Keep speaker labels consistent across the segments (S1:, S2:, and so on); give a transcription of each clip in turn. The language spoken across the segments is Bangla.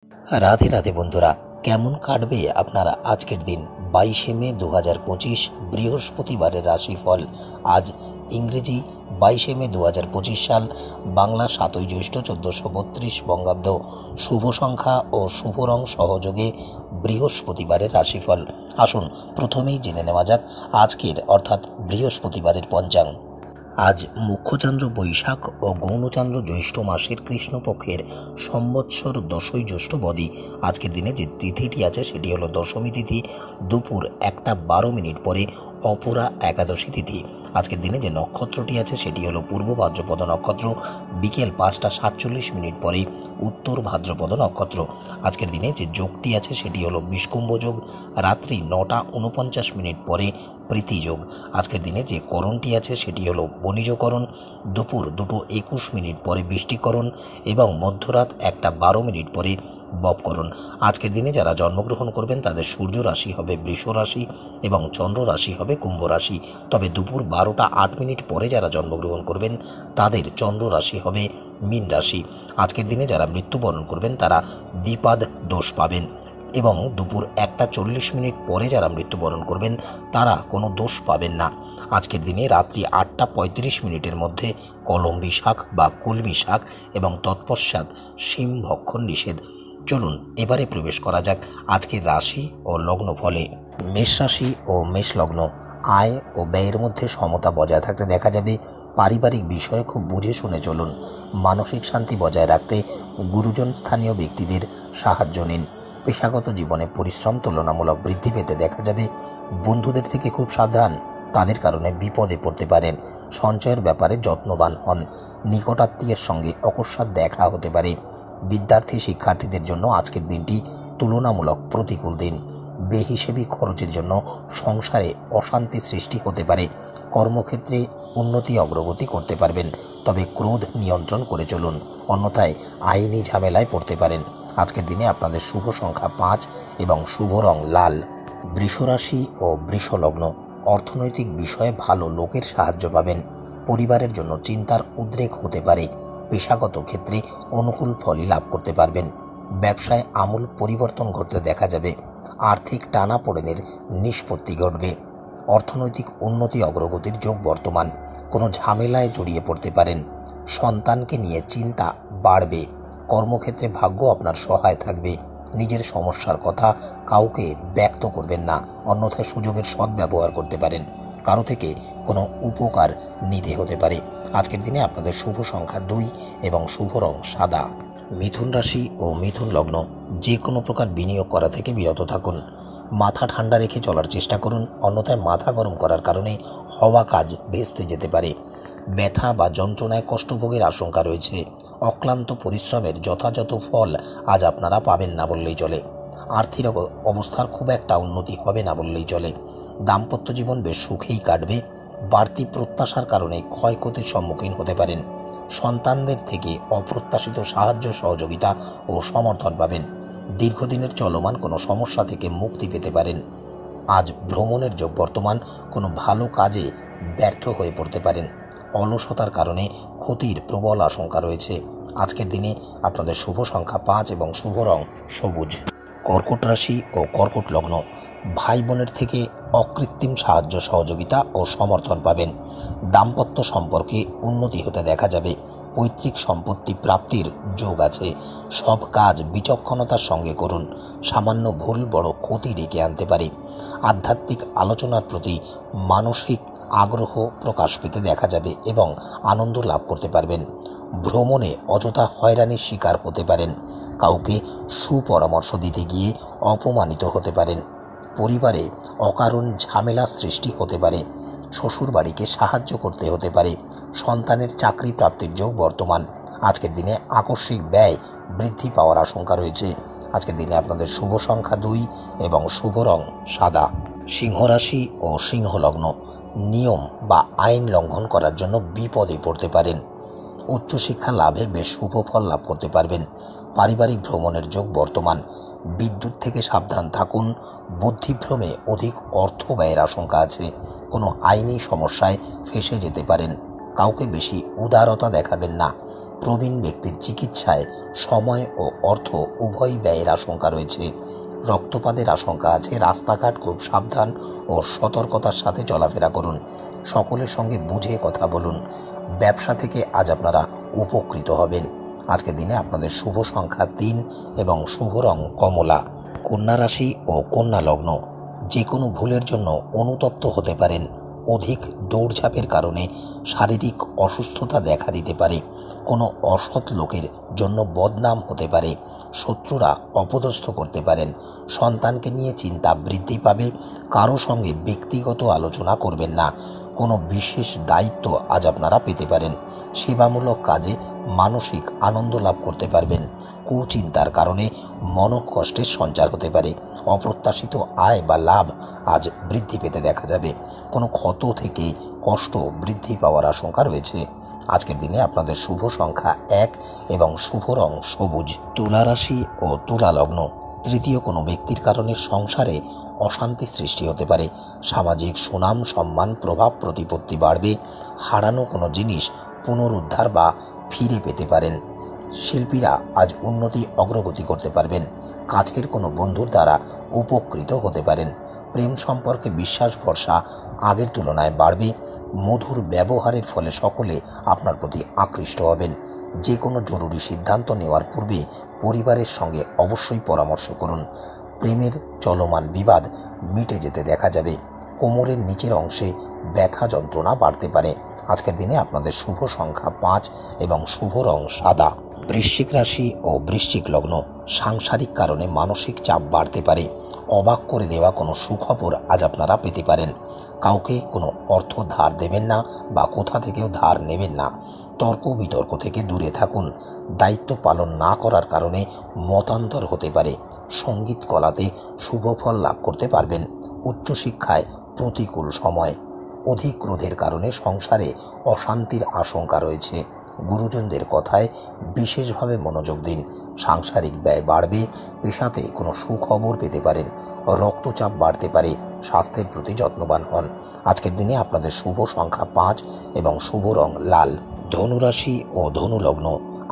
S1: রাধে রাধে বন্ধুরা, কেমন কাটবে আপনার আজকের দিন? 22শে মে 2025 বৃহস্পতিবারের রাশিফল। আজ ইংরেজি 22শে মে 2025 সাল, বাংলা 7ই জ্যৈষ্ঠ 1432 বঙ্গাব্দ। শুভ সংখ্যা ও শুভ রং সহযোগে বৃহস্পতিবারের রাশিফল। আসুন প্রথমেই জেনে নেওয়া যাক আজকের অর্থাৎ বৃহস্পতিবারের পঞ্চাঙ্গ। আজ মুখ্যচন্দ্র বৈশাখ ও গৌণচন্দ্র জ্যৈষ্ঠ মাসের কৃষ্ণপক্ষের সম্বৎসর 10ই জ্যৈষ্ঠ বদি। আজকের দিনে যে তিথিটি আছে সেটি হলো দশমী তিথি। দুপুর 1:12 পরে অপরা একাদশী তিথি। আজকের দিনে যে নক্ষত্রটি আছে সেটি হলো পূর্ব ভাদ্রপদ নক্ষত্র। বিকেল 5:47 পরে উত্তর ভাদ্রপদ নক্ষত্র। আজকের দিনে যে যোগটি আছে সেটি হলো বিষকুম্ভ যোগ। রাত্রি 9:49 পরে প্রীতি যোগ। আজকের দিনে যে করণটি আছে সেটি হলো বণিজকরণ। দুপুর 2:21 পরে বৃষ্টিকরণ এবং মধ্যরাত 1:12 পরে বপকরণ। আজকের দিনে যারা জন্মগ্রহণ করবেন তাদের সূর্য রাশি হবে বৃষ রাশি এবং চন্দ্র রাশি হবে কুম্ভ রাশি। তবে দুপুর 12:08 পরে যারা জন্মগ্রহণ করবেন তাদের চন্দ্র রাশি হবে মীন রাশি। আজকের দিনে যারা মৃত্যুবরণ করবেন তারা দ্বিপাদ দোষ পাবেন এবং দুপুর 1:40 পরে যারা মৃত্যুবরণ করবেন তারা কোনো দোষ পাবেন না। আজকের দিনে রাত্রি 8:35 মধ্যে কলম্বি শাক বা কলমি শাক এবং তৎপশ্চাৎ শিম ভক্ষণ নিষেধ। চলুন এবারে প্রবেশ করা যাক আজকের রাশি ও লগ্ন ফলে। মেষ রাশি ও মেষ লগ্ন। আয় ও ব্যয়ের মধ্যে সমতা বজায় থাকতে দেখা যাবে। পারিবারিক বিষয়ে খুব বুঝে শুনে চলুন। মানসিক শান্তি বজায় রাখতে গুরুজন স্থানীয় ব্যক্তিদের সাহায্য নিন। পেশাগত জীবনে পরিশ্রম তুলনামূলক বৃদ্ধি পেতে দেখা যাবে। বন্ধুদের থেকে খুব সাবধান, তাদের কারণে বিপদে পড়তে পারেন। সঞ্চয়ের ব্যাপারে যত্নবান হন। নিকটাত্মীয়ের সঙ্গে অকস্মাৎ দেখা হতে পারে। বিদ্যার্থী শিক্ষার্থীদের জন্য আজকের দিনটি তুলনামূলক প্রতিকূল দিন। বেহিসেবি খরচের জন্য সংসারে অশান্তি সৃষ্টি হতে পারে। কর্মক্ষেত্রে উন্নতি অগ্রগতি করতে পারবেন, তবে ক্রোধ নিয়ন্ত্রণ করে চলুন, অন্যথায় আইনি ঝামেলায় পড়তে পারেন। আজকের দিনে আপনাদের শুভ সংখ্যা 5 এবং শুভ রং লাল। বৃষ রাশি ও বৃষ লগ্ন। অর্থনৈতিক বিষয়ে ভালো লোকের সাহায্য পাবেন। পরিবারের জন্য চিন্তার উদ্রেক হতে পারে। পেশাগত ক্ষেত্রে অনুকূল ফলই লাভ করতে পারবেন। ব্যবসায় আমূল পরিবর্তন ঘটতে দেখা যাবে। আর্থিক টানাপোড়েনের নিষ্পত্তি ঘটবে। অর্থনৈতিক উন্নতি অগ্রগতির যোগ বর্তমান। কোনো ঝামেলায় জড়িয়ে পড়তে পারেন। সন্তানকে নিয়ে চিন্তা বাড়বে। কর্মক্ষেত্রে ভাগ্য আপনার সহায় থাকবে। নিজের সমস্যার কথা কাউকে ব্যক্ত করবেন না, অন্যথায় সুযোগের সদ্ব্যবহার করতে পারেন। কারো থেকে কোনো উপকার নিতে হতে পারে। আজকের দিনে আপনাদের শুভ সংখ্যা 2 এবং শুভ রং সাদা। মিথুন রাশি ও মিথুন লগ্ন। যে কোনো প্রকার বিনিয়োগ করা থেকে বিরত থাকুন। মাথা ঠান্ডা রেখে চলার চেষ্টা করুন, অন্যথায় মাথা গরম করার কারণে হওয়া কাজ ভেস্তে যেতে পারে। ব্যথা বা যন্ত্রণায় কষ্টভোগের আশঙ্কা রয়েছে। অক্লান্ত পরিশ্রমের যথাযথ ফল আজ আপনারা পাবেন না বললেই চলে। আর্থিক অবস্থার খুব একটা উন্নতি হবে না বললেই চলে। দাম্পত্য জীবন বেশ সুখেই কাটবে। বাড়তি প্রত্যাশার কারণে ক্ষয়ক্ষতির সম্মুখীন হতে পারেন। সন্তানদের থেকে অপ্রত্যাশিত সাহায্য সহযোগিতা ও সমর্থন পাবেন। দীর্ঘদিনের চলমান কোনো সমস্যা থেকে মুক্তি পেতে পারেন। আজ ভ্রমণের যোগ বর্তমান। কোনো ভালো কাজে ব্যর্থ হয়ে পড়তে পারেন। অলসতার কারণে ক্ষতির প্রবল আশঙ্কা রয়েছে। আজকের দিনে আপনাদের শুভ সংখ্যা 5 এবং শুভ রং সবুজ। কর্কট রাশি ও কর্কট লগ্ন। ভাই বোনের থেকে অকৃত্রিম সাহায্য সহযোগিতা ও সমর্থন পাবেন। দাম্পত্য সম্পর্কে উন্নতি হতে দেখা যাবে। পৈতৃক সম্পত্তি প্রাপ্তির যোগ আছে। সব কাজ বিচক্ষণতার সঙ্গে করুন। সামান্য ভুল বড় ক্ষতি ডেকে আনতে পারে। আধ্যাত্মিক আলোচনার প্রতি মানসিক আগ্রহ প্রকাশ পেতে দেখা যাবে এবং আনন্দ লাভ করতে পারবেন। ভ্রমণে অযথা হয়রানির শিকার হতে পারেন। কাউকে সুপরামর্শ দিতে গিয়ে অপমানিত হতে পারেন। পরিবারে অকারণ ঝামেলা সৃষ্টি হতে পারে। শ্বশুরবাড়িকে সাহায্য করতে হতে পারে। সন্তানের চাকরি প্রাপ্তির যোগ বর্তমান। আজকের দিনে আকস্মিক ব্যয় বৃদ্ধি পাওয়ার আশঙ্কা রয়েছে। আজকের দিনে আপনাদের শুভ সংখ্যা 2 এবং শুভ রং সাদা। সিংহ রাশি ও সিংহ লগ্ন। নিয়ম বা আইন লঙ্ঘন করার জন্য বিপদে পড়তে পারেন। উচ্চশিক্ষা লাভে বেশ শুভ ফল লাভ করতে পারবেন। পারিবারিক ভ্রমণের যোগ বর্তমান। বিদ্যুৎ থেকে সাবধান থাকুন। বুদ্ধিভ্রমে অধিক অর্থ ব্যয়ের আশঙ্কা আছে। কোনো আইনি সমস্যায় ফেঁসে যেতে পারেন। কাউকে বেশি উদারতা দেখাবেন না। প্রবীণ ব্যক্তির চিকিৎসায় সময় ও অর্থ উভয় ব্যয়ের আশঙ্কা রয়েছে। রক্তপাতের আশঙ্কা আছে। রাস্তাঘাট খুব সাবধান ও সতর্কতার সাথে চলাফেরা করুন। সকলের সঙ্গে বুঝে কথা বলুন। ব্যবসা থেকে আজ আপনারা উপকৃত হবেন। আজকের দিনে আপনাদের শুভ সংখ্যা 3 এবং শুভ রং কমলা। কন্যা রাশি ও কন্যা লগ্ন, যে কোনো ভুলের জন্য অনুতপ্ত হতে পারেন। অধিক দৌড়ঝাঁপের কারণে শারীরিক অসুস্থতা দেখা দিতে পারে। কোনো অসৎ লোকের জন্য বদনাম হতে পারে। শত্রুরা অপদস্থ করতে পারেন। সন্তানকে নিয়ে চিন্তা বৃদ্ধি পাবে। কারো সঙ্গে ব্যক্তিগত আলোচনা করবেন না। কোনো বিশেষ দায়িত্ব আজ আপনারা পেতে পারেন। সেবামূলক কাজে মানসিক আনন্দ লাভ করতে পারবেন। কুচিন্তার কারণে মনোকষ্টের সঞ্চার হতে পারে। অপ্রত্যাশিত আয় বা লাভ আজ বৃদ্ধি পেতে দেখা যাবে। কোনো ক্ষত থেকে কষ্ট বৃদ্ধি পাওয়ার আশঙ্কা রয়েছে। আজকের দিনে আপনাদের শুভ সংখ্যা 1 এবং শুভ রং সবুজ। তুলা রাশি ও তুলা লগ্ন, তৃতীয় কোনো ব্যক্তির কারণে সংসারে অশান্তি সৃষ্টি হতে পারে। সামাজিক সুনাম সম্মান প্রভাব প্রতিপত্তি বাড়বে। হারানো কোনো জিনিস পুনরুদ্ধার বা ফিরে পেতে পারেন। শিল্পীরা আজ উন্নতি অগ্রগতি করতে পারবেন। কাছের কোনো বন্ধুর দ্বারা উপকৃত হতে পারেন। প্রেম সম্পর্কে বিশ্বাস ভরসা আগের তুলনায় বাড়বে। মধুর ব্যবহারের ফলে সকলে আপনার প্রতি আকৃষ্ট হবেন। যে কোনো জরুরি সিদ্ধান্ত নেওয়ার পূর্বে পরিবারের সঙ্গে অবশ্যই পরামর্শ করুন। প্রেমের চলমান বিবাদ মিটে যেতে দেখা যাবে। কোমরের নিচের অংশে ব্যথা যন্ত্রণা বাড়তে পারে। আজকের দিনে আপনাদের শুভ সংখ্যা 5 এবং শুভ রং সাদা। বৃশ্চিক রাশি ও বৃশ্চিক লগ্ন, সাংসারিক কারণে মানসিক চাপ বাড়তে পারে। অবাক করে দেওয়া কোনো সুখবর আজ আপনারা পেতে পারেন। কাউকে কোনো অর্থ ধার দেবেন না বা কোথা থেকেও ধার নেবেন না। তর্ক বিতর্ক থেকে দূরে থাকুন। দায়িত্ব পালন না করার কারণে মতান্তর হতে পারে। সঙ্গীত কলাতে শুভ ফল লাভ করতে পারবেন। উচ্চশিক্ষায় প্রতিকূল সময়। অধিক ক্রোধের কারণে সংসারে অশান্তির আশঙ্কা রয়েছে। গুরুজনদের কথায় বিশেষভাবে মনোযোগ দিন। সাংসারিক ব্যয় বাড়বে। পেশাতে কোনো সুখবর পেতে পারেন। রক্তচাপ বাড়তে পারে। স্বাস্থ্যের প্রতি যত্নবান হন। আজকের দিনে আপনাদের শুভ সংখ্যা 5 এবং শুভ রং লাল। ধনুরাশি ও ধনু লগ্ন,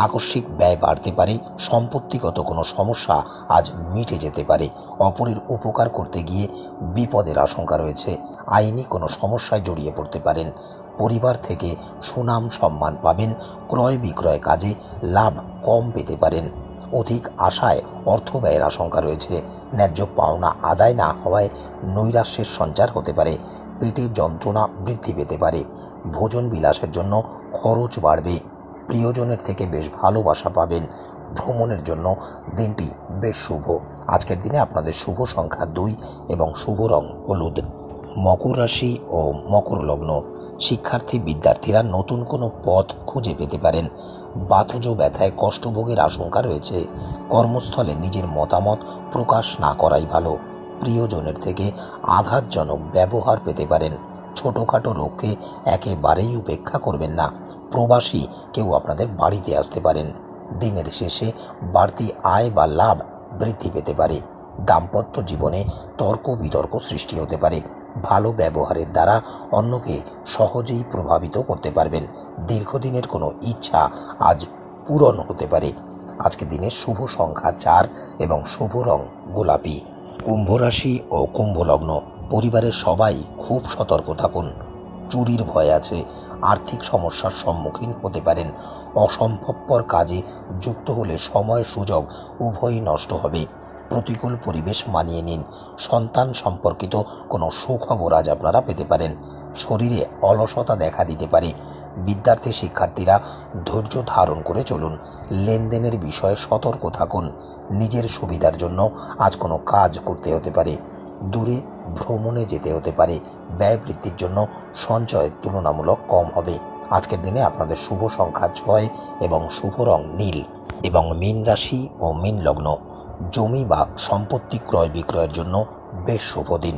S1: আকস্মিক ব্যয় বাড়তে পারে। সম্পত্তিগত কোনো সমস্যা আজ মিটে যেতে পারে। অপরের উপকার করতে গিয়ে বিপদের আশঙ্কা রয়েছে। আইনি কোনো সমস্যায় জড়িয়ে পড়তে পারেন। পরিবার থেকে সুনাম সম্মান পাবেন। ক্রয় বিক্রয় কাজে লাভ কম পেতে পারেন। অধিক আশায় অর্থ ব্যয়ের আশঙ্কা রয়েছে। ন্যায্য পাওনা আদায় না হওয়ায় নৈরাশ্যের সঞ্চার হতে পারে। পেটে যন্ত্রণা বৃদ্ধি পেতে পারে। ভোজন বিলাসের জন্য খরচ বাড়বে। প্রিয়জনের থেকে বেশ ভালোবাসা পাবেন। ভ্রমণের জন্য দিনটি বেশ শুভ। আজকের দিনে আপনাদের শুভ সংখ্যা 2 এবং শুভ রং হলুদ। মকর রাশি ও মকর লগ্ন, শিক্ষার্থী বিদ্যার্থীরা নতুন কোনো পথ খুঁজে পেতে পারেন। বাতজ ব্যথায় কষ্টভোগের আশঙ্কা রয়েছে। কর্মস্থলে নিজের মতামত প্রকাশ না করাই ভালো। প্রিয়জনের থেকে আঘাতজনক ব্যবহার পেতে পারেন। ছোটোখাটো রোগকে একেবারেই উপেক্ষা করবেন না। প্রবাসী কেউ আপনাদের বাড়িতে আসতে পারেন। দিনের শেষে বাড়তি আয় বা লাভ বৃদ্ধি পেতে পারে। দাম্পত্য জীবনে তর্ক বিতর্ক সৃষ্টি হতে পারে। ভালো ব্যবহারের দ্বারা অন্যকে সহজেই প্রভাবিত করতে পারবেন। দীর্ঘদিনের কোনো ইচ্ছা আজ পূরণ হতে পারে। আজকে দিনের শুভ সংখ্যা 4 এবং শুভ রং গোলাপি। কুম্ভ রাশি ও কুম্ভ লগ্ন, পরিবারের সবাই খুব সতর্ক থাকুন। চুরির ভয় আছে। আর্থিক সমস্যার সম্মুখীন হতে পারেন। অসম্ভবপর কাজে যুক্ত হলে সময় সুযোগ উভয়ই নষ্ট হবে। প্রতিকূল পরিবেশ মানিয়ে নিন। সন্তান সম্পর্কিত কোনো সুখবর আজ আপনারা পেতে পারেন। শরীরে অলসতা দেখা দিতে পারে। বিদ্যার্থী শিক্ষার্থীরা ধৈর্য ধারণ করে চলুন। লেনদেনের বিষয়ে সতর্ক থাকুন। নিজের সুবিধার জন্য আজ কোনো কাজ করতে হতে পারে। দূরে ভ্রমণে যেতে হতে পারে। ব্যয় বৃদ্ধির জন্য সঞ্চয় তুলনামূলক কম হবে। আজকের দিনে আপনাদের শুভ সংখ্যা 6 এবং শুভ রং নীল। এবং মীন রাশি ও মীন লগ্ন, জমি বা সম্পত্তি ক্রয় বিক্রয়ের জন্য বেশ শুভ দিন।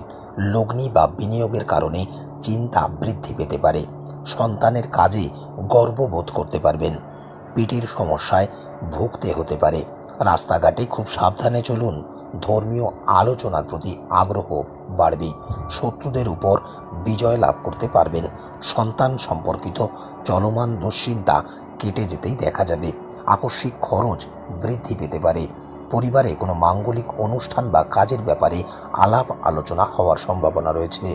S1: লগ্নি বা বিনিয়োগের কারণে চিন্তা বৃদ্ধি পেতে পারে। সন্তানের কাজে গর্ববোধ করতে পারবেন। পেটের সমস্যায় ভুগতে হতে পারে। রাস্তাঘাটে খুব সাবধানে চলুন। ধর্মীয় আলোচনার প্রতি আগ্রহ বাড়বে। শত্রুদের উপর বিজয় লাভ করতে পারবেন। সন্তান সম্পর্কিত চলমান দুশ্চিন্তা কেটে যেতেই দেখা যাবে। আকস্মিক খরচ বৃদ্ধি পেতে পারে। পরিবারে কোনো মাঙ্গলিক অনুষ্ঠান বা কাজের ব্যাপারে আলাপ আলোচনা হওয়ার সম্ভাবনা রয়েছে।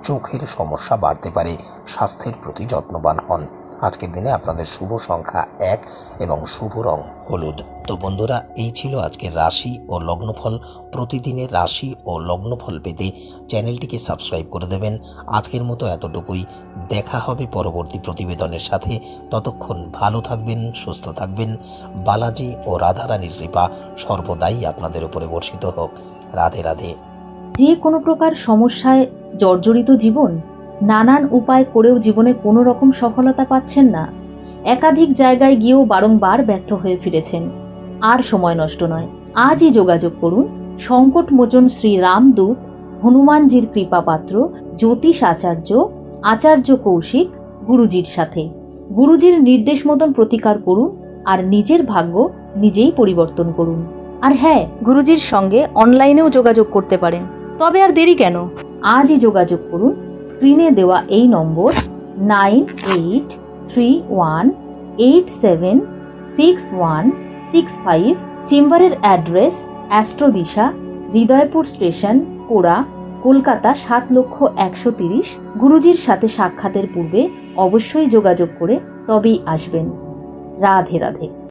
S1: চোখের সমস্যা বাড়তে পারে। স্বাস্থ্যের প্রতি যত্নবান হন। আজকের দিনে আপনাদের শুভ সংখ্যা 1 এবং শুভ রং হলুদ। তো বন্ধুরা, এই ছিল আজকের রাশি ও লগ্নফল। প্রতিদিনের রাশি ও লগ্নফল পেতে চ্যানেলটিকে সাবস্ক্রাইব করে দেবেন। আজকের মতো এতটুকুই। দেখা হবে পরবর্তী প্রতিবেদনের সাথে। ততক্ষণ ভালো থাকবেন, সুস্থ থাকবেন। বালাজি ও রাধারানীর কৃপা সর্বদাই আপনাদের উপরে বর্ষিত হোক। রাধে রাধে।
S2: যে কোনো প্রকার সমস্যায় জর্জরিত জীবন, নানান উপায় করেও জীবনে কোনো রকম সফলতা পাচ্ছেন না, একাধিক জায়গায় গিয়েও বারংবার ব্যর্থ হয়ে ফিরেছেন, আর সময় নষ্ট নয়, আজই যোগাযোগ করুন সংকটমোচন শ্রী রামদূত হনুমানজির কৃপাপাত্র জ্যোতিষ আচার্য কৌশিক গুরুজির সাথে। গুরুজির নির্দেশ মতন প্রতিকার করুন আর নিজের ভাগ্য নিজেই পরিবর্তন করুন। আর হ্যাঁ, গুরুজির সঙ্গে অনলাইনেও যোগাযোগ করতে পারেন। তবে আর দেরি কেন, আজই যোগাযোগ করুন স্ক্রিনে দেওয়া এই নম্বর 9831876165। চেম্বারের অ্যাড্রেস অ্যাস্ট্রোদিশা, হৃদয়পুর স্টেশন, কোড়া, কলকাতা ৭,১৩০,০০০। গুরুজির সাথে সাক্ষাতের পূর্বে অবশ্যই যোগাযোগ করে তবেই আসবেন। রাধে রাধে।